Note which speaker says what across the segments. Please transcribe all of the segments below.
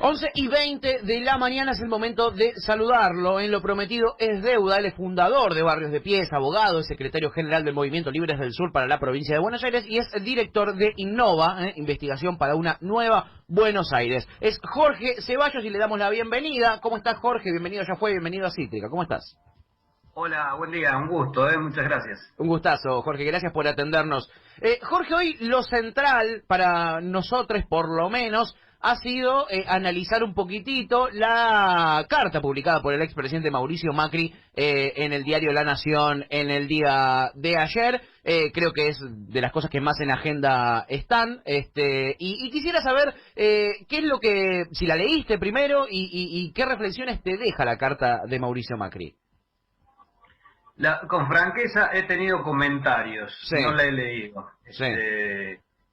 Speaker 1: 11:20 de la mañana es el momento de saludarlo. En lo prometido es deuda. Él es fundador de Barrios de Pie, es abogado, es secretario general del Movimiento Libres del Sur para la provincia de Buenos Aires y es director de Innova, investigación para una nueva Buenos Aires. Es Jorge Ceballos y le damos la bienvenida. ¿Cómo estás, Jorge? Bienvenido, ya fue, bienvenido a Cítrica. ¿Cómo estás?
Speaker 2: Hola, buen día, un gusto, muchas gracias.
Speaker 1: Un gustazo, Jorge, gracias por atendernos. Jorge, hoy lo central para nosotros, por lo menos, ha sido analizar un poquitito la carta publicada por el expresidente Mauricio Macri en el diario La Nación en el día de ayer. Creo que es de las cosas que más en agenda están. Y quisiera saber qué es lo que, si la leíste primero y qué reflexiones te deja la carta de Mauricio Macri.
Speaker 2: Con franqueza he tenido comentarios,
Speaker 1: Sí.
Speaker 2: no la he leído.
Speaker 1: Sí.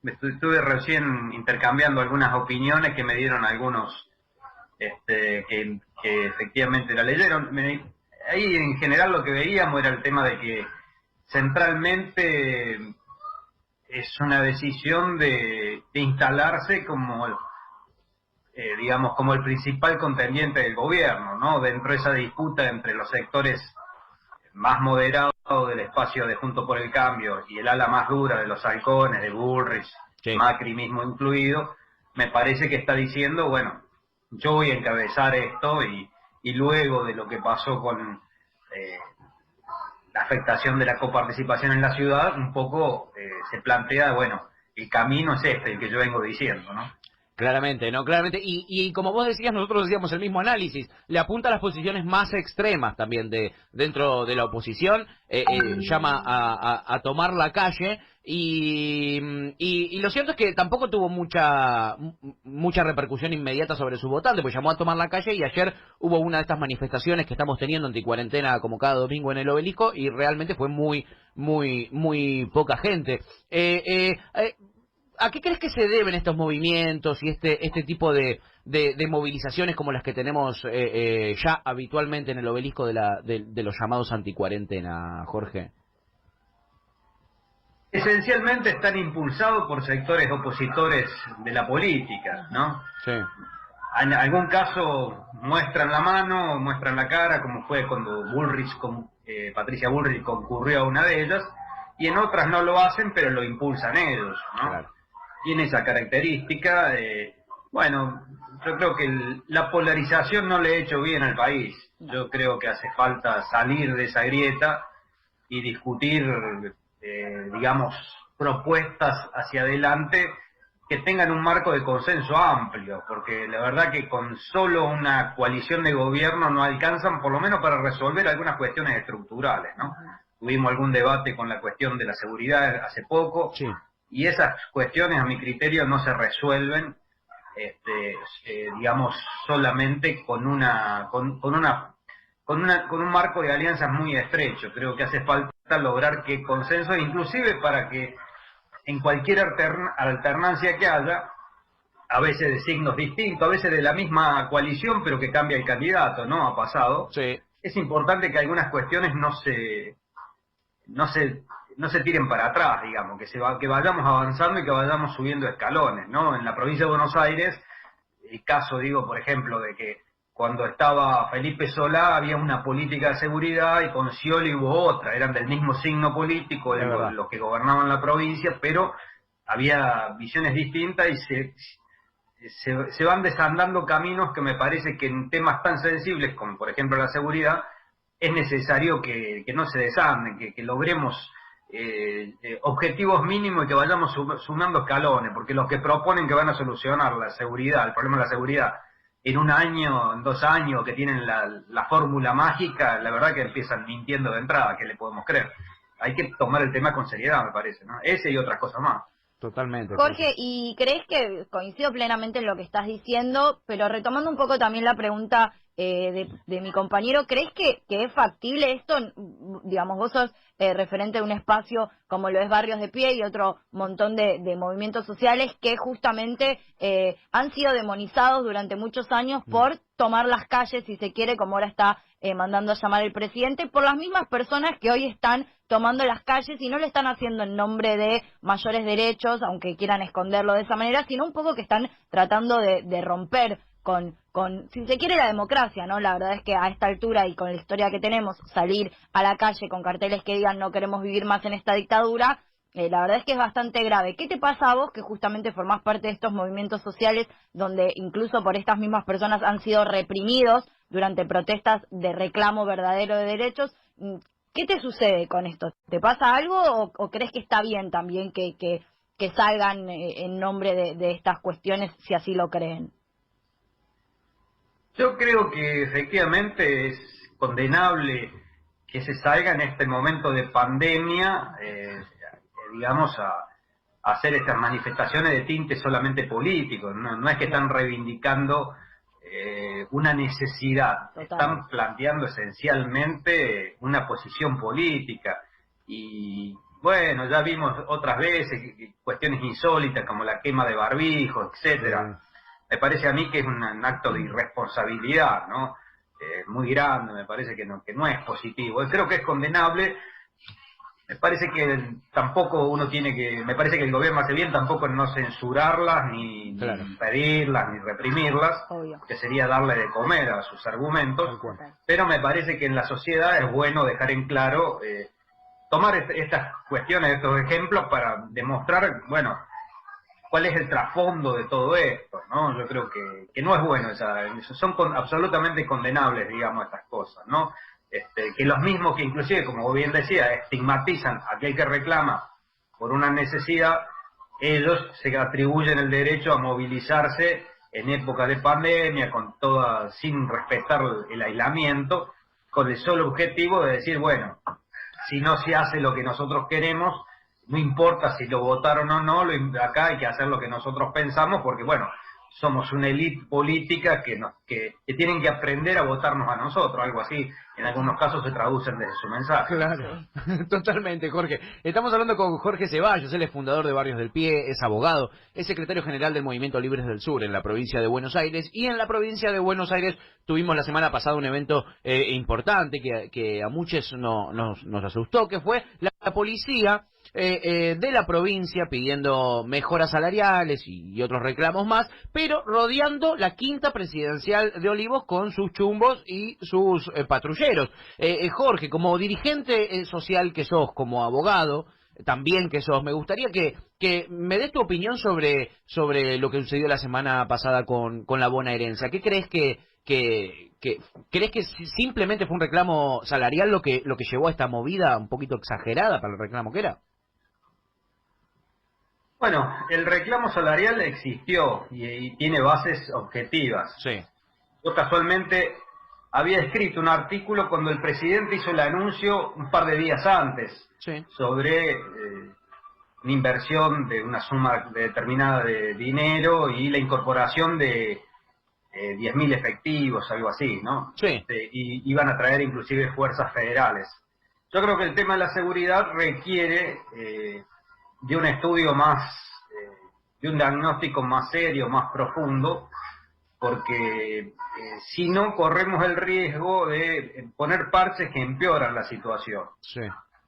Speaker 2: Estuve recién intercambiando algunas opiniones que me dieron algunos que efectivamente la leyeron. Ahí en general lo que veíamos era el tema de que centralmente es una decisión de instalarse como digamos, como el principal contendiente del gobierno, ¿no? Dentro de esa disputa entre los sectores más moderado del espacio de Juntos por el Cambio y el ala más dura de los halcones, de Bullrich, sí, Macri mismo incluido, me parece que está diciendo, bueno, yo voy a encabezar esto y luego de lo que pasó con la afectación de la coparticipación en la ciudad, un poco se plantea, bueno, el camino es este, el que yo vengo diciendo, ¿no?
Speaker 1: Claramente, ¿no? Claramente. Y como vos decías, nosotros decíamos el mismo análisis. Le apunta a las posiciones más extremas también dentro de la oposición. Llama a tomar la calle. Y lo cierto es que tampoco tuvo mucha repercusión inmediata sobre su votante, pues llamó a tomar la calle y ayer hubo una de estas manifestaciones que estamos teniendo anticuarentena como cada domingo en el Obelisco y realmente fue muy poca gente. ¿A qué crees que se deben estos movimientos y este tipo de movilizaciones como las que tenemos ya habitualmente en el Obelisco de los llamados anticuarentena, Jorge?
Speaker 2: Esencialmente están impulsados por sectores opositores de la política, ¿no?
Speaker 1: Sí.
Speaker 2: En algún caso muestran la mano, muestran la cara, como fue cuando Patricia Bullrich concurrió a una de ellas, y en otras no lo hacen, pero lo impulsan ellos, ¿no? Claro. Tiene esa característica. Bueno, yo creo que la polarización no le ha hecho bien al país. Yo creo que hace falta salir de esa grieta y discutir, digamos, propuestas hacia adelante que tengan un marco de consenso amplio, porque la verdad que con solo una coalición de gobierno no alcanzan, por lo menos para resolver algunas cuestiones estructurales, ¿no? Tuvimos algún debate con la cuestión de la seguridad hace poco. Sí. Y esas cuestiones, a mi criterio, no se resuelven, digamos, solamente con un marco de alianzas muy estrecho. Creo que hace falta lograr que consenso, inclusive para que en cualquier alternancia que haya, a veces de signos distintos, a veces de la misma coalición, pero que cambia el candidato, ¿no? Ha pasado. Sí. Es importante que algunas cuestiones no se tiren para atrás, digamos, que vayamos avanzando y que vayamos subiendo escalones, ¿no? En la provincia de Buenos Aires, el caso, digo, por ejemplo, de que cuando estaba Felipe Solá había una política de seguridad y con Scioli hubo otra, eran del mismo signo político, los que gobernaban la provincia, pero había visiones distintas y se van desandando caminos que me parece que en temas tan sensibles como, por ejemplo, la seguridad, es necesario que no se desanden, que logremos objetivos mínimos y que vayamos sumando escalones, porque los que proponen que van a solucionar la seguridad, el problema de la seguridad, en un año, en 2 años, que tienen la fórmula mágica, la verdad que empiezan mintiendo de entrada, ¿qué le podemos creer? Hay que tomar el tema con seriedad, me parece, ¿no? Ese y otras cosas más.
Speaker 1: Totalmente.
Speaker 3: Jorge, ¿y crees que coincido plenamente en lo que estás diciendo, pero retomando un poco también la pregunta de mi compañero, ¿crees que es factible esto? Digamos, vos sos referente de un espacio como lo es Barrios de Pie y otro montón de movimientos sociales que justamente han sido demonizados durante muchos años por tomar las calles, si se quiere, como ahora está mandando a llamar el presidente, por las mismas personas que hoy están tomando las calles y no lo están haciendo en nombre de mayores derechos, aunque quieran esconderlo de esa manera, sino un poco que están tratando de romper si se quiere, la democracia, ¿no? La verdad es que a esta altura y con la historia que tenemos, salir a la calle con carteles que digan no queremos vivir más en esta dictadura, la verdad es que es bastante grave. ¿Qué te pasa a vos, que justamente formás parte de estos movimientos sociales donde incluso por estas mismas personas han sido reprimidos durante protestas de reclamo verdadero de derechos? ¿Qué te sucede con esto? ¿Te pasa algo o crees que está bien también que salgan en nombre de estas cuestiones si así lo creen?
Speaker 2: Yo creo que efectivamente es condenable que se salga en este momento de pandemia, digamos, a hacer estas manifestaciones de tinte solamente político. No es que están reivindicando una necesidad,
Speaker 3: Total.
Speaker 2: están planteando esencialmente una posición política. Y bueno, ya vimos otras veces cuestiones insólitas como la quema de barbijos, etcétera. Me parece a mí que es un acto de irresponsabilidad, ¿no? Muy grande, me parece que no es positivo. Creo que es condenable. Me parece que tampoco me parece que el gobierno hace bien tampoco en no censurarlas, ni pedirlas, ni reprimirlas,
Speaker 3: Obvio.
Speaker 2: que sería darle de comer a sus argumentos. Pero me parece que en la sociedad es bueno dejar en claro, tomar estas cuestiones, estos ejemplos para demostrar, bueno, cuál es el trasfondo de todo esto, ¿no? Yo creo que no es bueno, son absolutamente condenables, digamos, estas cosas, ¿no? Que los mismos que inclusive, como vos bien decía, estigmatizan a aquel que reclama por una necesidad, ellos se atribuyen el derecho a movilizarse en época de pandemia, sin respetar el aislamiento, con el solo objetivo de decir, bueno, si no se hace lo que nosotros queremos, no importa si lo votaron o no, acá hay que hacer lo que nosotros pensamos, porque bueno, somos una élite política que tienen que aprender a votarnos a nosotros, algo así. En algunos casos se traducen desde su mensaje.
Speaker 1: Claro, totalmente, Jorge. Estamos hablando con Jorge Ceballos, él es fundador de Barrios del Pie, es abogado, es secretario general del Movimiento Libres del Sur en la provincia de Buenos Aires, y en la provincia de Buenos Aires tuvimos la semana pasada un evento importante que a muchos nos asustó, que fue la policía de la provincia pidiendo mejoras salariales y otros reclamos más, pero rodeando la quinta presidencial de Olivos con sus chumbos y sus patrulleros. Jorge, como dirigente social que sos, como abogado también que sos, me gustaría que me des tu opinión sobre lo que sucedió la semana pasada con la bonaerense. ¿Qué crees crees que simplemente fue un reclamo salarial lo que llevó a esta movida un poquito exagerada para el reclamo que era?
Speaker 2: Bueno, el reclamo salarial existió y tiene bases objetivas.
Speaker 1: Sí.
Speaker 2: Yo casualmente había escrito un artículo cuando el presidente hizo el anuncio un par de días antes sobre una inversión de una suma determinada de dinero y la incorporación de 10.000 efectivos, algo así, ¿no?
Speaker 1: Sí.
Speaker 2: Y iban a traer inclusive fuerzas federales. Yo creo que el tema de la seguridad requiere de un estudio de un diagnóstico más serio, más profundo, porque si no corremos el riesgo de poner parches que empeoran la situación.
Speaker 1: Sí.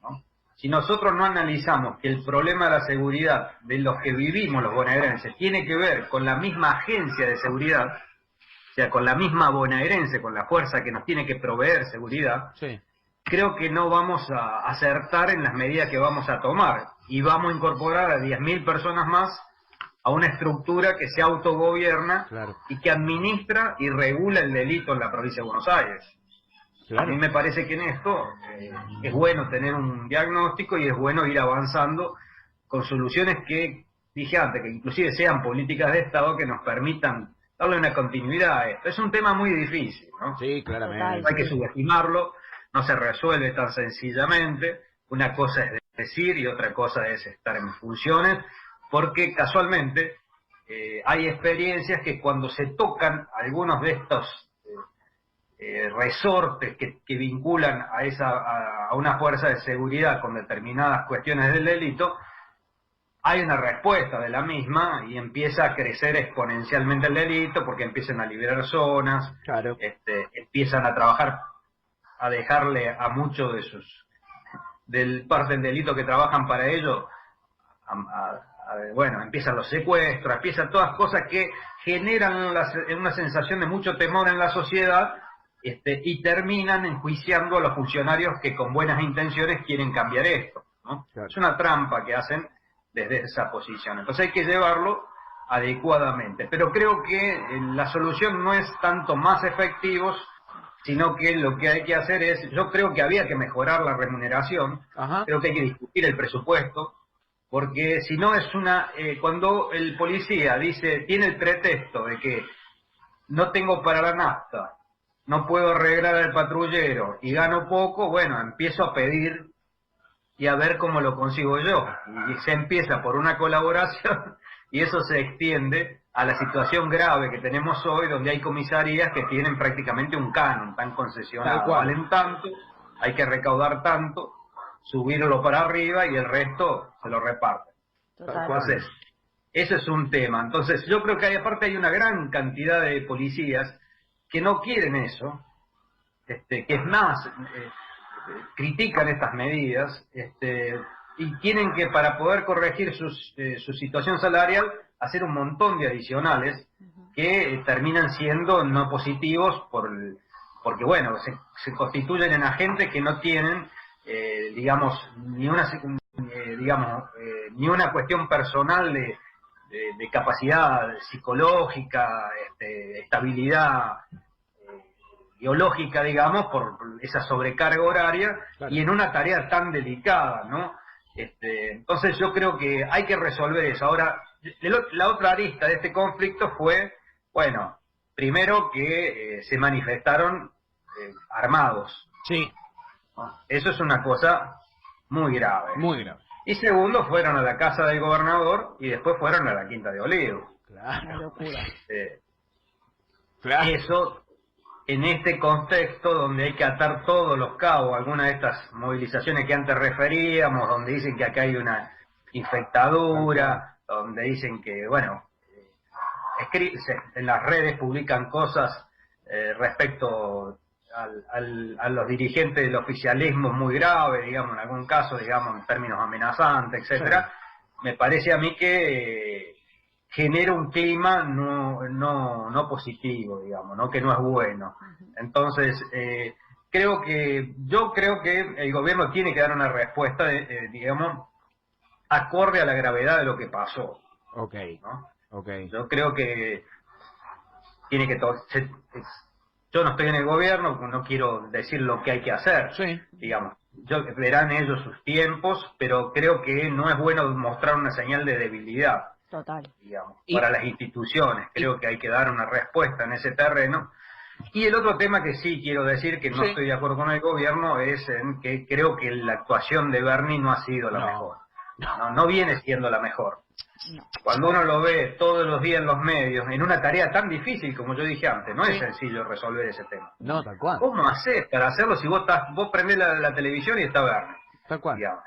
Speaker 2: ¿No? Si nosotros no analizamos que el problema de la seguridad de los que vivimos los bonaerenses tiene que ver con la misma agencia de seguridad, o sea, con la misma bonaerense, con la fuerza que nos tiene que proveer seguridad, creo que no vamos a acertar en las medidas que vamos a tomar y vamos a incorporar a 10.000 personas más a una estructura que se autogobierna y que administra y regula el delito en la provincia de Buenos Aires. A mí me parece que en esto es bueno tener un diagnóstico y es bueno ir avanzando con soluciones que, dije antes, que inclusive sean políticas de Estado que nos permitan darle una continuidad a esto. Es un tema muy difícil, ¿no?
Speaker 1: Sí, claramente.
Speaker 3: Total,
Speaker 2: hay que subestimarlo, no se resuelve tan sencillamente. Una cosa es decir y otra cosa es estar en funciones, porque casualmente hay experiencias que cuando se tocan algunos de estos resortes que vinculan a una fuerza de seguridad con determinadas cuestiones del delito, hay una respuesta de la misma y empieza a crecer exponencialmente el delito porque empiezan a liberar zonas, empiezan a trabajar, a dejarle a muchos del parte del delito que trabajan para ello, a bueno, empiezan los secuestros, empiezan todas cosas que generan una sensación de mucho temor en la sociedad, y terminan enjuiciando a los funcionarios que con buenas intenciones quieren cambiar esto, ¿no?
Speaker 1: Claro.
Speaker 2: Es una trampa que hacen desde esa posición. Entonces hay que llevarlo adecuadamente. Pero creo que la solución no es tanto más efectivos, sino que lo que hay que hacer es, yo creo que había que mejorar la remuneración,
Speaker 1: Ajá.
Speaker 2: creo que hay que discutir el presupuesto, porque si no es cuando el policía tiene el pretexto de que no tengo para la nafta, no puedo arreglar al patrullero y gano poco, bueno, empiezo a pedir y a ver cómo lo consigo yo. Y se empieza por una colaboración y eso se extiende a la situación grave que tenemos hoy, donde hay comisarías que tienen prácticamente un canon tan concesionado. Valen tanto, hay que recaudar tanto, subirlo para arriba y el resto se lo reparten. Entonces, ese es un tema. Entonces, yo creo que aparte hay una gran cantidad de policías que no quieren eso, que es más, critican estas medidas, y tienen que, para poder corregir su situación salarial, hacer un montón de adicionales que terminan siendo no positivos porque bueno, se constituyen en agentes que no tienen, digamos, ni una cuestión personal de capacidad psicológica, estabilidad biológica, digamos, por esa sobrecarga horaria, claro, y en una tarea tan delicada, ¿no? Entonces yo creo que hay que resolver eso. Ahora, la otra arista de este conflicto fue, bueno, primero que se manifestaron armados.
Speaker 1: Sí.
Speaker 2: Eso es una cosa muy grave.
Speaker 1: Muy grave.
Speaker 2: Y segundo, fueron a la casa del gobernador y después fueron a la Quinta de Olivos.
Speaker 1: Claro.
Speaker 3: Locura.
Speaker 1: Claro.
Speaker 2: Eso, en este contexto donde hay que atar todos los cabos, algunas de estas movilizaciones que antes referíamos, donde dicen que acá hay una infectadura, donde dicen que, bueno, en las redes publican cosas respecto a los dirigentes del oficialismo muy graves, digamos, en algún caso, digamos, en términos amenazantes, etcétera. Sí. Me parece a mí que genera un clima no positivo, digamos, ¿no? Que no es bueno. Entonces, yo creo que el gobierno tiene que dar una respuesta, digamos, acorde a la gravedad de lo que pasó.
Speaker 1: Okay.
Speaker 2: ¿No?
Speaker 1: Okay.
Speaker 2: Yo creo que tiene que yo no estoy en el gobierno, no quiero decir lo que hay que hacer,
Speaker 1: sí,
Speaker 2: digamos. Verán ellos sus tiempos, pero creo que no es bueno mostrar una señal de debilidad.
Speaker 3: Total.
Speaker 2: Digamos, para las instituciones. Creo que hay que dar una respuesta en ese terreno. Y el otro tema que sí quiero decir, que no estoy de acuerdo con el gobierno, es en que creo que la actuación de Bernie no ha sido la mejor. No viene siendo la mejor. No. Cuando uno lo ve todos los días en los medios, en una tarea tan difícil, como yo dije antes, no es sencillo resolver ese tema.
Speaker 1: No, tal cual.
Speaker 2: ¿Cómo haces para hacerlo si vos prendés la televisión y está Bernie?
Speaker 1: Tal cual.
Speaker 2: Digamos.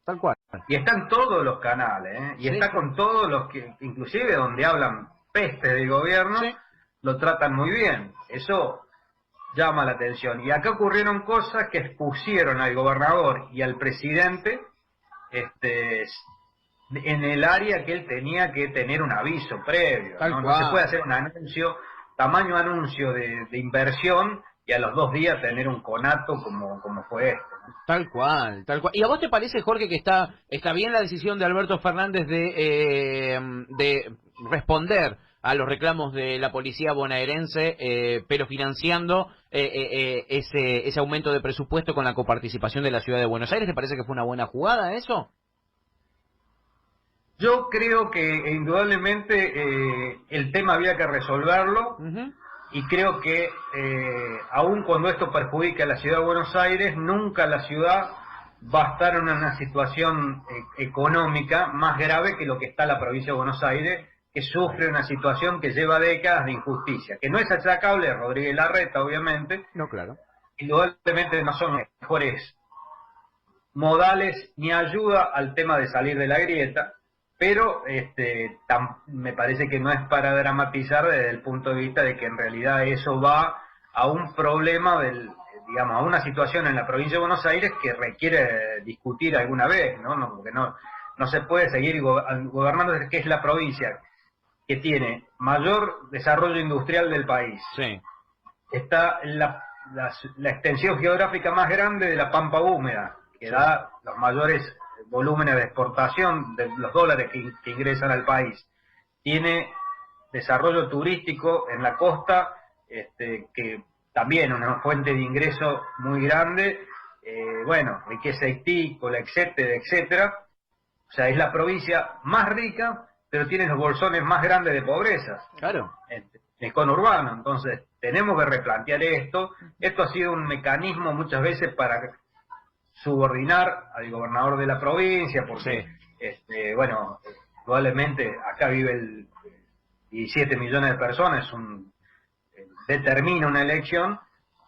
Speaker 1: Tal cual.
Speaker 2: Y están todos los canales, y está con todos los que, inclusive donde hablan peste del gobierno, lo tratan muy bien. Eso llama la atención. Y acá ocurrieron cosas que expusieron al gobernador y al presidente en el área que él tenía que tener un aviso previo. No se puede hacer un anuncio, tamaño anuncio de inversión, y a los 2 días tener un conato como fue este, ¿no?
Speaker 1: Tal cual, tal cual. ¿Y a vos te parece, Jorge, que está bien la decisión de Alberto Fernández de responder a los reclamos de la policía bonaerense, pero financiando ese aumento de presupuesto con la coparticipación de la Ciudad de Buenos Aires? ¿Te parece que fue una buena jugada eso?
Speaker 2: Yo creo que indudablemente el tema había que resolverlo. Y creo que aun cuando esto perjudique a la Ciudad de Buenos Aires, nunca la ciudad va a estar en una situación económica más grave que lo que está la provincia de Buenos Aires, que sufre una situación que lleva décadas de injusticia, que no es achacable a Rodríguez Larreta, obviamente.
Speaker 1: No, claro.
Speaker 2: Indudablemente no son mejores modales ni ayuda al tema de salir de la grieta, pero me parece que no es para dramatizar desde el punto de vista de que en realidad eso va a un problema digamos, a una situación en la provincia de Buenos Aires que requiere discutir alguna vez, ¿no? Porque no se puede seguir gobernando, que es la provincia que tiene mayor desarrollo industrial del país.
Speaker 1: Sí.
Speaker 2: Está la extensión geográfica más grande de la pampa húmeda, que da los mayores volúmenes de exportación de los dólares que ingresan al país. Tiene desarrollo turístico en la costa, que también es una fuente de ingreso muy grande, bueno, riqueza hictícola, etcétera, etcétera. O sea, es la provincia más rica, pero tiene los bolsones más grandes de pobreza.
Speaker 1: Claro.
Speaker 2: El conurbano. Entonces, tenemos que replantear esto. Esto ha sido un mecanismo muchas veces para subordinar al gobernador de la provincia, porque, bueno, probablemente acá vive 17 millones de personas, determina una elección,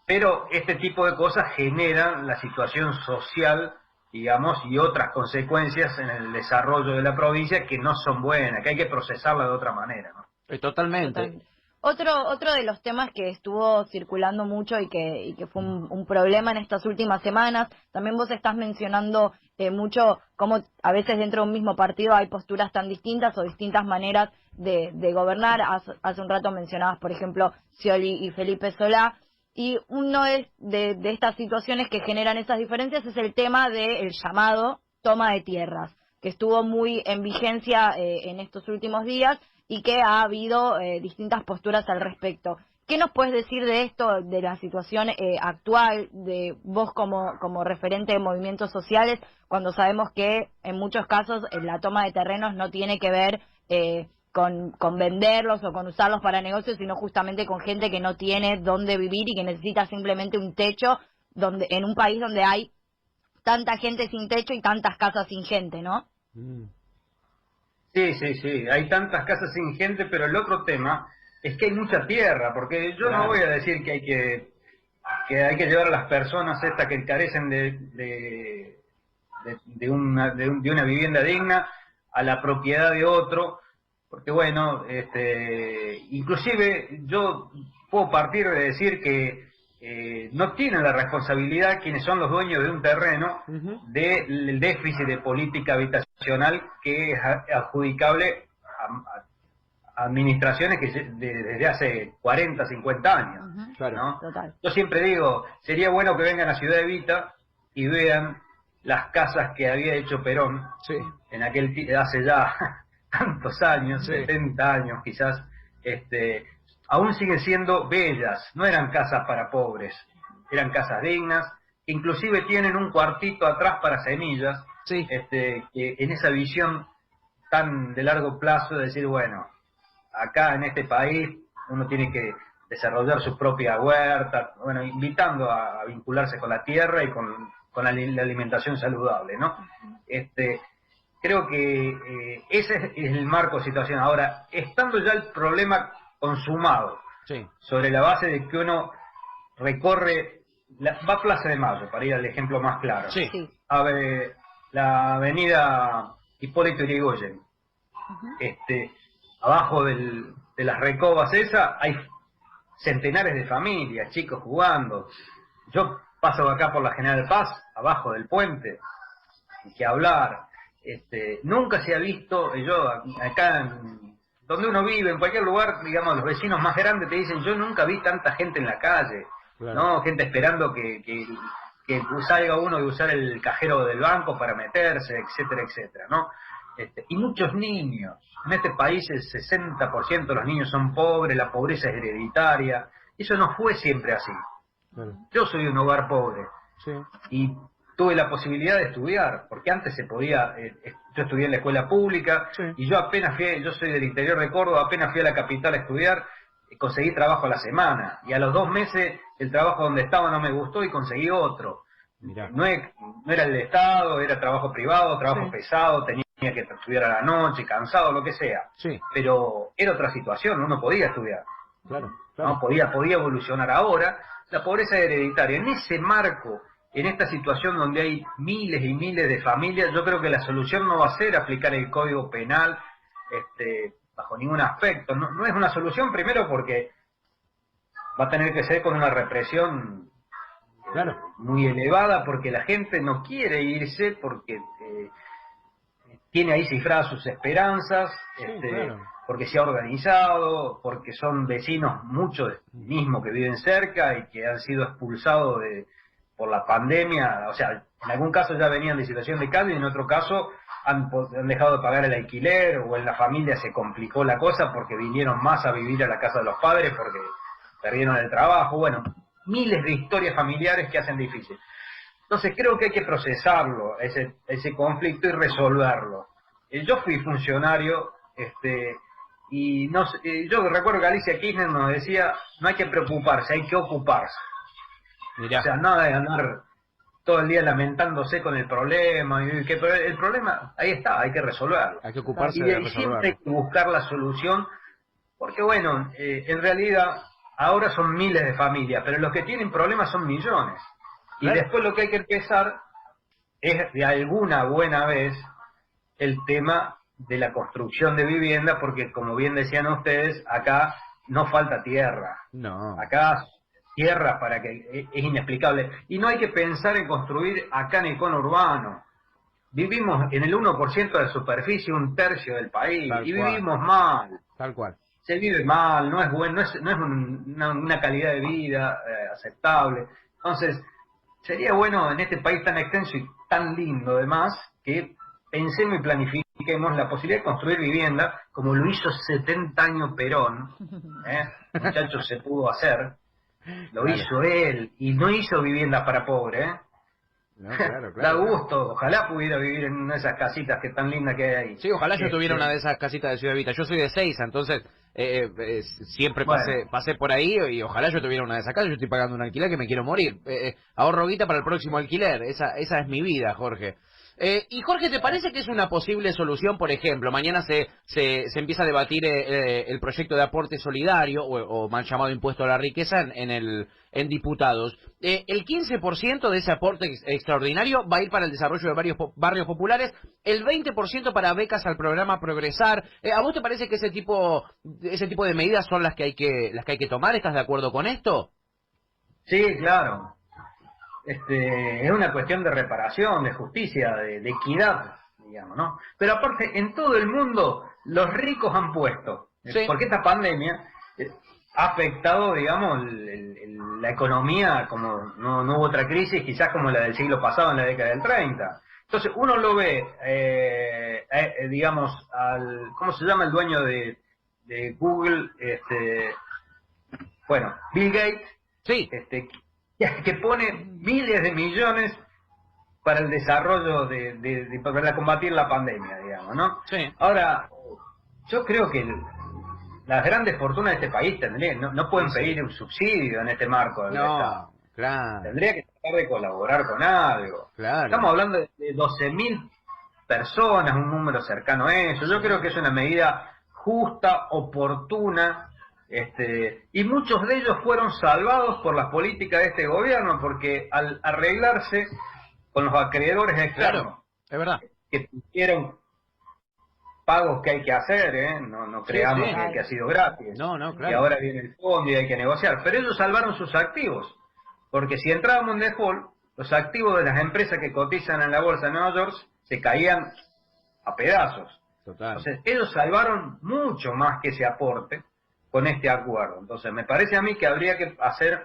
Speaker 2: pero este tipo de cosas generan la situación social, digamos, y otras consecuencias en el desarrollo de la provincia que no son buenas, que hay que procesarla de otra manera, ¿no?
Speaker 1: Totalmente.
Speaker 3: Otro de los temas que estuvo circulando mucho y que fue un problema en estas últimas semanas, también vos estás mencionando mucho cómo a veces dentro de un mismo partido hay posturas tan distintas o distintas maneras de gobernar. Hace un rato mencionabas, por ejemplo, Scioli y Felipe Solá, y uno de estas situaciones que generan esas diferencias es el tema del llamado toma de tierras, que estuvo muy en vigencia en estos últimos días, y que ha habido distintas posturas al respecto. ¿Qué nos puedes decir de esto, de la situación actual, de vos como referente de movimientos sociales, cuando sabemos que en muchos casos la toma de terrenos no tiene que ver con venderlos o con usarlos para negocios, sino justamente con gente que no tiene dónde vivir y que necesita simplemente un techo en un país donde hay tanta gente sin techo y tantas casas sin gente, ¿no?
Speaker 2: Sí, hay tantas casas sin gente, pero el otro tema es que hay mucha tierra, porque yo no voy a decir que hay que llevar a las personas estas que carecen de una vivienda digna a la propiedad de otro, porque bueno, inclusive yo puedo partir de decir que no tienen la responsabilidad quienes son los dueños de un terreno del déficit de política habitacional que es adjudicable a administraciones que desde hace 40, 50 años. ¿No?
Speaker 3: Total.
Speaker 2: Yo siempre digo, sería bueno que vengan a Ciudad Evita y vean las casas que había hecho Perón en hace ya tantos años, 70 años quizás, aún siguen siendo bellas, no eran casas para pobres, eran casas dignas, inclusive tienen un cuartito atrás para semillas, que en esa visión tan de largo plazo de decir, bueno, acá en este país uno tiene que desarrollar su propia huerta, bueno, invitando a vincularse con la tierra y con la alimentación saludable, ¿no? Creo que ese es el marco de situación. Ahora, estando ya el problema consumado, sobre la base de que uno recorre, va a Plaza de Mayo, para ir al ejemplo más claro, a ver, la avenida Hipólito Yrigoyen, abajo de las recobas esas, hay centenares de familias, chicos jugando. Yo paso acá por la General Paz, abajo del puente, y que hablar, nunca se ha visto, yo acá donde uno vive, en cualquier lugar, digamos, los vecinos más grandes te dicen, yo nunca vi tanta gente en la calle, ¿no? Gente esperando que salga uno de usar el cajero del banco para meterse, etcétera, etcétera, ¿no? Y muchos niños. En este país el 60% de los niños son pobres, la pobreza es hereditaria. Eso no fue siempre así. Yo soy de un hogar pobre y tuve la posibilidad de estudiar, porque antes se podía, yo estudié en la escuela pública y yo yo soy del interior de Córdoba, apenas fui a la capital a estudiar, conseguí trabajo a la semana y a los 2 meses el trabajo donde estaba no me gustó y conseguí otro. No era el Estado, era trabajo privado, trabajo pesado, tenía que estudiar a la noche, cansado, lo que sea. Pero era otra situación, uno podía estudiar. ¿No? Podía evolucionar. Ahora, la pobreza hereditaria, en ese marco, en esta situación donde hay miles y miles de familias, yo creo que la solución no va a ser aplicar el Código Penal bajo ningún aspecto. No es una solución, primero porque va a tener que ser con una represión muy elevada, porque la gente no quiere irse, porque tiene ahí cifradas sus esperanzas,
Speaker 1: claro.
Speaker 2: porque se ha organizado, porque son vecinos, muchos mismos que viven cerca y que han sido expulsados por la pandemia. O sea, en algún caso ya venían de situación de calle y en otro caso han dejado de pagar el alquiler, o en la familia se complicó la cosa porque vinieron más a vivir a la casa de los padres porque perdieron el trabajo. Bueno, miles de historias familiares que hacen difícil. Entonces creo que hay que procesarlo, ese conflicto, y resolverlo. Yo fui funcionario, y no sé, yo recuerdo que Alicia Kirchner nos decía, no hay que preocuparse, hay que ocuparse.
Speaker 1: Mirá.
Speaker 2: O sea, nada de andar todo el día lamentándose con el problema, y que el problema ahí está, hay que resolverlo.
Speaker 1: Hay que ocuparse
Speaker 2: Y
Speaker 1: de
Speaker 2: siempre
Speaker 1: resolverlo.
Speaker 2: hay que buscar la solución, porque bueno, en realidad ahora son miles de familias, pero los que tienen problemas son millones. Y
Speaker 1: Claro.
Speaker 2: después lo que hay que empezar es de alguna buena vez el tema de la construcción de vivienda, porque como bien decían ustedes, acá no falta tierra.
Speaker 1: No.
Speaker 2: Acá tierra para que es inexplicable. Y no hay que pensar en construir acá en el conurbano. Vivimos en el 1% de superficie, 1/3 del país,
Speaker 1: Tal
Speaker 2: y
Speaker 1: cual.
Speaker 2: vivimos mal.
Speaker 1: Tal cual.
Speaker 2: Se vive mal, no es bueno, no es una calidad de vida aceptable. Entonces, sería bueno en este país tan extenso y tan lindo además, que pensemos y planifiquemos la posibilidad de construir vivienda, como lo hizo 70 años Perón, muchachos, se pudo hacer, lo
Speaker 1: Claro.
Speaker 2: hizo él, y no hizo vivienda para pobres,
Speaker 1: No, claro,
Speaker 2: Da
Speaker 1: claro.
Speaker 2: gusto, ojalá pudiera vivir en una de esas casitas que tan lindas que hay ahí.
Speaker 1: Sí, ojalá yo tuviera una de esas casitas de Ciudad Evita. Yo soy de Seiza, entonces siempre
Speaker 2: Bueno.
Speaker 1: pasé por ahí y ojalá yo tuviera una de esas casas. Yo estoy pagando un alquiler que me quiero morir. Ahorro guita para el próximo alquiler. Esa es mi vida, Jorge. Y Jorge, ¿te parece que es una posible solución? Por ejemplo, mañana se empieza a debatir el proyecto de aporte solidario o mal llamado impuesto a la riqueza en diputados. El 15% de ese aporte extraordinario va a ir para el desarrollo de varios barrios populares, el 20% para becas al programa Progresar. ¿A vos te parece que ese tipo de medidas son las que hay que tomar? ¿Estás de acuerdo con esto?
Speaker 2: Sí, claro. Es una cuestión de reparación, de justicia, de equidad, digamos, ¿no? Pero aparte, en todo el mundo, los ricos han puesto,
Speaker 1: Sí.
Speaker 2: porque esta pandemia ha afectado, digamos, la economía, como no hubo otra crisis, quizás como la del siglo pasado, en la década del 30. Entonces, uno lo ve, digamos, ¿cómo se llama el dueño de Google? Bueno, Bill Gates,
Speaker 1: Sí.
Speaker 2: que pone miles de millones para el desarrollo para combatir la pandemia, digamos, ¿no?
Speaker 1: Sí.
Speaker 2: Ahora, yo creo que las grandes fortunas de este país no pueden pedir un subsidio en este marco del Estado.
Speaker 1: No, claro,
Speaker 2: Tendría que tratar de colaborar con algo.
Speaker 1: claro.
Speaker 2: Estamos hablando de 12.000 personas, un número cercano a eso. Yo creo que es una medida justa, oportuna, y muchos de ellos fueron salvados por las políticas de este gobierno, porque al arreglarse con los acreedores externos,
Speaker 1: Claro, es verdad.
Speaker 2: que pusieron pagos que hay que hacer, no creamos
Speaker 1: sí.
Speaker 2: que ha sido gratis,
Speaker 1: No,
Speaker 2: y
Speaker 1: claro.
Speaker 2: ahora viene el fondo y hay que negociar, pero ellos salvaron sus activos, porque si entrábamos en default, los activos de las empresas que cotizan en la bolsa de Nueva York se caían a pedazos.
Speaker 1: Total.
Speaker 2: Entonces, ellos salvaron mucho más que ese aporte con este acuerdo. Entonces, me parece a mí que habría que hacer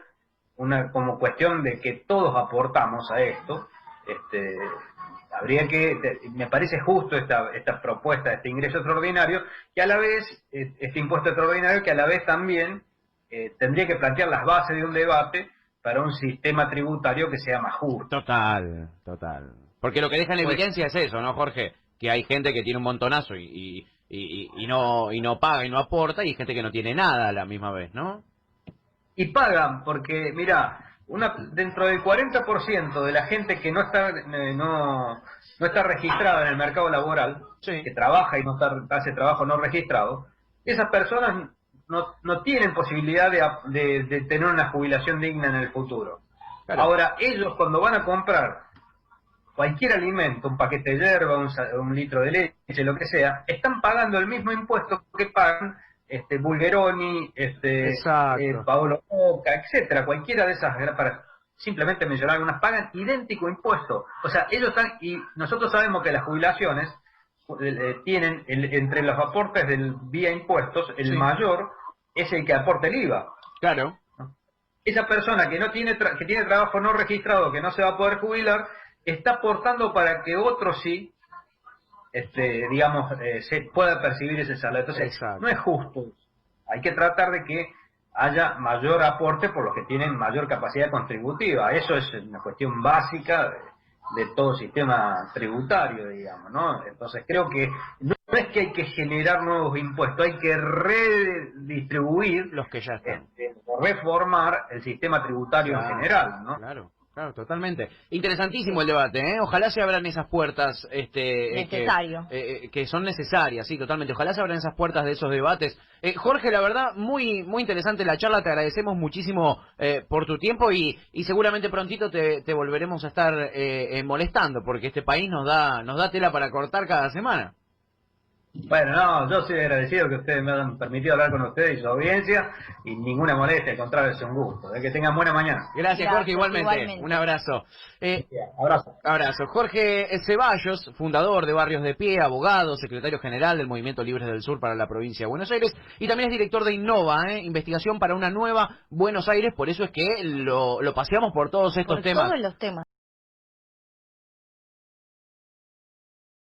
Speaker 2: una como cuestión de que todos aportamos a esto. Me parece justo esta propuesta, este ingreso extraordinario, que a la vez, este impuesto extraordinario, que a la vez también tendría que plantear las bases de un debate para un sistema tributario que sea más justo.
Speaker 1: Total. Porque lo que deja en
Speaker 2: Pues-
Speaker 1: evidencia es eso, ¿no, Jorge? Que hay gente que tiene un montonazo y no paga y no aporta, y hay gente que no tiene nada a la misma vez, ¿no?
Speaker 2: Y pagan, porque, mirá, dentro del 40% de la gente que no está registrada en el mercado laboral,
Speaker 1: Sí.
Speaker 2: que trabaja y hace trabajo no registrado, esas personas no tienen posibilidad de tener una jubilación digna en el futuro.
Speaker 1: Claro.
Speaker 2: Ahora, ellos cuando van a comprar cualquier alimento, un paquete de hierba, un litro de leche, lo que sea, están pagando el mismo impuesto que pagan Bulgeroni,
Speaker 1: Exacto.
Speaker 2: Paolo Boca, etcétera, cualquiera de esas, para simplemente mencionar algunas, pagan idéntico impuesto. O sea, ellos están, y nosotros sabemos que las jubilaciones, tienen, entre los aportes del vía impuestos, el
Speaker 1: Sí.
Speaker 2: mayor es el que aporta el IVA.
Speaker 1: Claro.
Speaker 2: Esa persona que no tiene que tiene trabajo no registrado, que no se va a poder jubilar, está aportando para que otro sí, digamos, se pueda percibir ese salario. Entonces,
Speaker 1: Exacto.
Speaker 2: no es justo. Hay que tratar de que haya mayor aporte por los que tienen mayor capacidad contributiva. Eso es una cuestión básica de todo sistema tributario, digamos, ¿no? Entonces creo que no es que hay que generar nuevos impuestos, hay que redistribuir,
Speaker 1: Los que ya están.
Speaker 2: reformar el sistema tributario en general, ¿no?
Speaker 1: Claro, claro, totalmente. Interesantísimo el debate, ¿eh? Ojalá se abran esas puertas
Speaker 3: Necesario.
Speaker 1: que son necesarias, sí, totalmente. Ojalá se abran esas puertas de esos debates. Jorge, la verdad, muy muy interesante la charla. Te agradecemos muchísimo por tu tiempo y seguramente prontito te volveremos a estar molestando porque este país nos da tela para cortar cada semana.
Speaker 2: Bueno, no, yo soy agradecido que ustedes me hayan permitido hablar con ustedes y su audiencia, y ninguna molestia, al contrario, es un gusto. Que tengan buena mañana.
Speaker 1: Gracias, Jorge, igualmente. Un abrazo.
Speaker 2: Abrazo.
Speaker 1: Abrazo. Jorge Ceballos, fundador de Barrios de Pie, abogado, secretario general del Movimiento Libres del Sur para la provincia de Buenos Aires y también es director de Innova, investigación para una nueva Buenos Aires. Por eso es que lo paseamos por todos estos temas.
Speaker 3: Todos los temas.